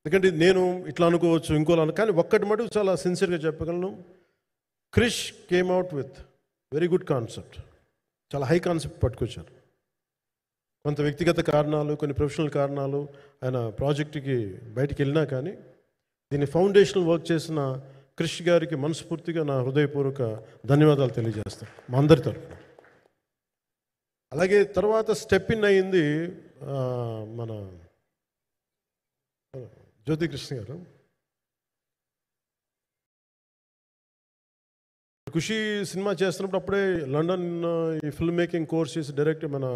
ఎందుకంటే నేను ఇట్లా అనుకోవచ్చు ఇంకోలా కానీ ఒక్కటి మటుకు చాలా సిన్సియర్గా చెప్పగలను. Krish came out with very good concept. చాలా హై కాన్సెప్ట్ పట్టుకొచ్చారు. కొంత వ్యక్తిగత కారణాలు, కొన్ని ప్రొఫెషనల్ కారణాలు ఆయన ప్రాజెక్టుకి బయటికి వెళ్ళినా కానీ దీన్ని ఫౌండేషనల్ వర్క్ చేసిన క్రిష్ గారికి మనస్ఫూర్తిగా నా హృదయపూర్వక ధన్యవాదాలు తెలియజేస్తాను మా అందరి తరఫున. అలాగే తర్వాత స్టెప్ ఇన్ అయింది మన జ్యోతికృష్ణ గారు. ఖుషి సినిమా చేస్తున్నప్పుడు అప్పుడే లండన్ ఈ ఫిల్మ్ మేకింగ్ కోర్స్ చేసి మన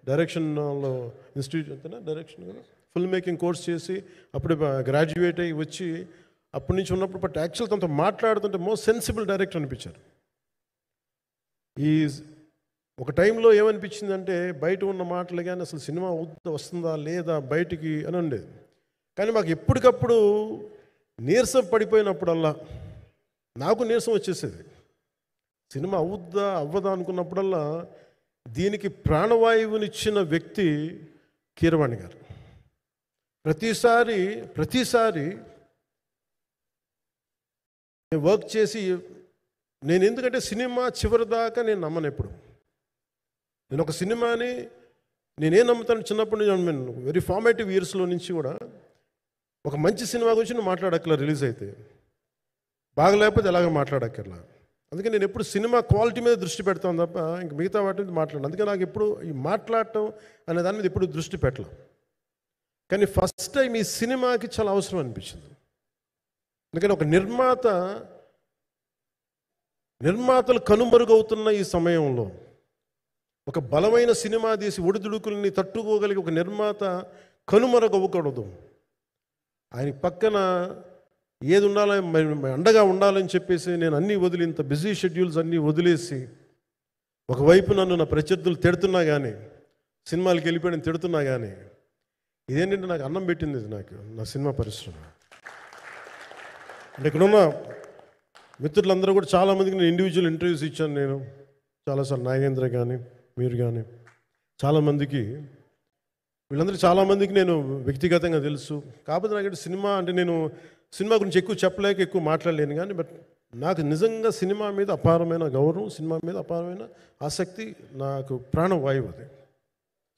డైరెక్షన్లో ఇన్స్టిట్యూట్ అంతేనా డైరెక్షన్ కదా ఫిల్మ్ మేకింగ్ కోర్స్ చేసి అప్పుడే గ్రాడ్యుయేట్ అయ్యి వచ్చి అప్పటి నుంచి ఉన్నప్పుడు బట్ యాక్చువల్ తనతో మాట్లాడుతుంటే మోస్ట్ సెన్సిబుల్ డైరెక్టర్ అనిపించారు. ఈ ఒక టైంలో ఏమనిపించిందంటే బయట ఉన్న మాటలు కానీ అసలు సినిమా వస్తుందా లేదా బయటికి అని ఉండేది. కానీ మాకు ఎప్పటికప్పుడు నీరసం పడిపోయినప్పుడల్లా నాకు నీరసం వచ్చేసేది. సినిమా అవుద్దా అవ్వదా అనుకున్నప్పుడల్లా దీనికి ప్రాణవాయువునిచ్చిన వ్యక్తి కీరవాణి గారు. ప్రతిసారి వర్క్ చేసి నేను ఎందుకంటే సినిమా చివరిదాకా నేను నమ్మను. ఎప్పుడు నేను ఒక సినిమాని నేనేం నమ్ముతాను చిన్నప్పటి నుంచి వెరీ ఫార్మేటివ్ ఇయర్స్లో నుంచి కూడా ఒక మంచి సినిమా గురించి నువ్వు మాట్లాడక్కర్లా, రిలీజ్ అయితే బాగలేకపోతే ఎలాగ మాట్లాడక్కర్లా. అందుకే నేను ఎప్పుడు సినిమా క్వాలిటీ మీద దృష్టి పెడతాను తప్ప ఇంక మిగతా వాటి మీద మాట్లాడను. అందుకే నాకు ఎప్పుడు ఈ మాట్లాడటం అనే దాని మీద ఎప్పుడు దృష్టి పెట్టలే. కానీ ఫస్ట్ టైం ఈ సినిమాకి చాలా అవసరం అనిపించింది. ఎందుకంటే ఒక నిర్మాతలు కనుమరుగవుతున్న ఈ సమయంలో ఒక బలమైన సినిమా తీసి ఒడిదుడుకుల్ని తట్టుకోగలిగి ఒక నిర్మాత కనుమరుగవ్వకూడదు. ఆయన పక్కన ఏది ఉండాలని అండగా ఉండాలని చెప్పేసి నేను అన్నీ వదిలి ఇంత బిజీ షెడ్యూల్స్ అన్నీ వదిలేసి ఒకవైపు నన్ను నా ప్రత్యర్థులు తిడుతున్నా కానీ సినిమాలకి వెళ్ళిపోయిన తిడుతున్నా కానీ ఇదేంటంటే నాకు అన్నం పెట్టింది ఇది నాకు నా సినిమా పరిశ్రమ. అంటే ఇక్కడున్న మిత్రులందరూ కూడా చాలామందికి నేను ఇండివిజువల్ ఇంటర్వ్యూస్ ఇచ్చాను. నేను చాలాసార్లు నాగేంద్ర కానీ మీరు కానీ చాలామందికి వీళ్ళందరూ చాలామందికి నేను వ్యక్తిగతంగా తెలుసు. కాకపోతే నాకు సినిమా అంటే నేను సినిమా గురించి ఎక్కువ చెప్పలేక ఎక్కువ మాట్లాడలేను కానీ బట్ నాకు నిజంగా సినిమా మీద అపారమైన గౌరవం, సినిమా మీద అపారమైన ఆసక్తి, నాకు ప్రాణవాయువు అది.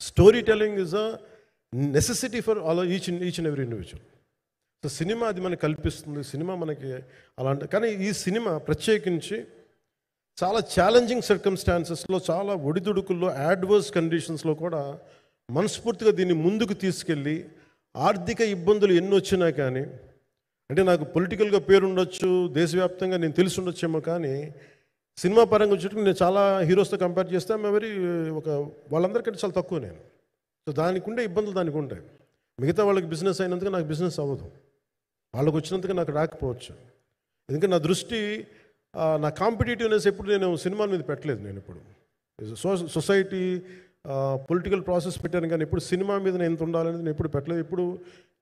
Story telling is a necessity for each and every individual. So cinema అది మనకి కల్పిస్తుంది, సినిమా మనకి అలాంటి. కానీ ఈ సినిమా ప్రత్యేకించి చాలా ఛాలెంజింగ్ సర్కమ్స్టాన్సెస్లో, చాలా ఒడిదుడుకుల్లో, యాడ్వర్స్ కండిషన్స్లో కూడా మనస్ఫూర్తిగా దీన్ని ముందుకు తీసుకెళ్ళి ఆర్థిక ఇబ్బందులు ఎన్ని వచ్చినా కానీ అంటే నాకు పొలిటికల్గా పేరుండొచ్చు, దేశవ్యాప్తంగా నేను తెలిసి ఉండొచ్చేమో కానీ సినిమా పరంగా వచ్చేటప్పుడు నేను చాలా హీరోస్తో కంపేర్ చేస్తే వెరీ వాళ్ళందరికంటే చాలా తక్కువ నేను. సో దానికి ఉండే ఇబ్బందులు దానికి ఉంటాయి. మిగతా వాళ్ళకి బిజినెస్ అయినందుకు నాకు బిజినెస్ అవ్వదు, వాళ్ళకి వచ్చినందుకు నాకు రాకపోవచ్చు. ఎందుకంటే నా దృష్టి నా కాంపిటేటివ్నెస్ ఎప్పుడు నేను సినిమాల మీద పెట్టలేదు. నేను ఇప్పుడు సొసైటీ పొలిటికల్ ప్రాసెస్ పెట్టాను కానీ ఎప్పుడు సినిమా మీద నేను ఎంత ఉండాలనేది నేను ఎప్పుడు పెట్టలేదు.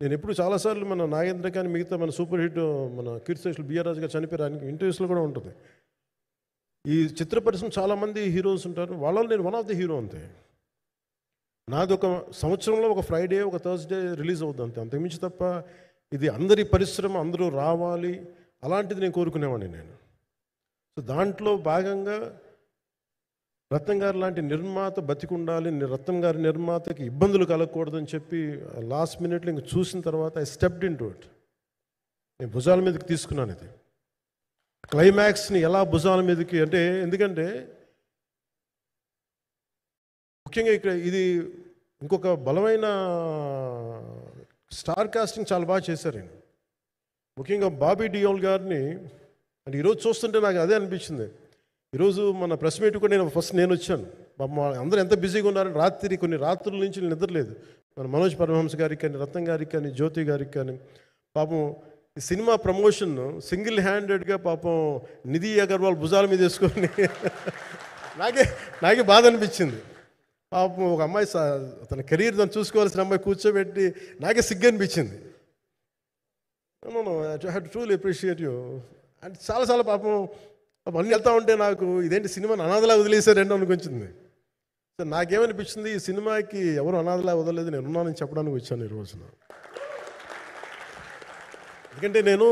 నేను ఎప్పుడు చాలాసార్లు మన నాగేంద్ర కానీ మిగతా మన సూపర్ హిట్ మన కీర్తిశేషులు బిఆర్ రాజు గారు చనిపోయారు, ఆయనకి ఇంటర్వ్యూస్లో కూడా ఉంటుంది. ఈ చిత్ర పరిశ్రమ చాలామంది హీరోస్ ఉంటారు, వాళ్ళలో నేను వన్ ఆఫ్ ది హీరో అంతే. నాది ఒక సంవత్సరంలో ఒక ఫ్రైడే ఒక థర్స్డే రిలీజ్ అవుతుంది అంతే, అంతకుమించి తప్ప ఇది అందరి పరిశ్రమ అందరూ రావాలి అలాంటిది నేను కోరుకునేవాడిని నేను. సో దాంట్లో భాగంగా రత్నం గారు లాంటి నిర్మాత బతికుండాలి, రత్నం గారి నిర్మాతకి ఇబ్బందులు కలగకూడదని చెప్పి లాస్ట్ మినిట్లో ఇంక చూసిన తర్వాత I stepped in to it. నేను భుజాల మీదకి తీసుకున్నాను ఇది. క్లైమాక్స్ని ఎలా భుజాల మీదకి అంటే ఎందుకంటే ముఖ్యంగా ఇక్కడ ఇది ఇంకొక బలమైన స్టార్ కాస్టింగ్ చాలా బాగా చేశారు ఆయన. ముఖ్యంగా బాబీ డియోల్ గారిని అంటే ఈరోజు చూస్తుంటే నాకు అదే అనిపించింది. ఈరోజు మన ప్రెస్ మీట్ కూడా నేను వచ్చాను. అందరూ ఎంత బిజీగా ఉన్నారని కొన్ని రాత్రుల నుంచి నిద్రలేదు. మన మనోజ్ పరమహంస గారికి కానీ, రత్నం గారికి కానీ, జ్యోతి గారికి కానీ పాపం ఈ సినిమా ప్రమోషన్ సింగిల్ హ్యాండెడ్గా పాపం నిధి అగర్వాల్ భుజాల మీద వేసుకొని నాకే బాధ అనిపించింది. పాపం ఒక అమ్మాయి తన కెరీర్ తను చూసుకోవాల్సిన అమ్మాయి కూర్చోబెట్టి నాకే సిగ్గు అనిపించింది. I have to truly appreciate you అంటే చాలా పాపం అన్నీ వెళ్తూ ఉంటే నాకు ఇదేంటి సినిమాని అనాథలా వదిలేశారంటే అనిపించింది. సో నాకేమనిపించింది, ఈ సినిమాకి ఎవరు అనాథలా వదలలేదు, నేను ఉన్నానని చెప్పడానికి వచ్చాను ఈ రోజున. ఎందుకంటే నేను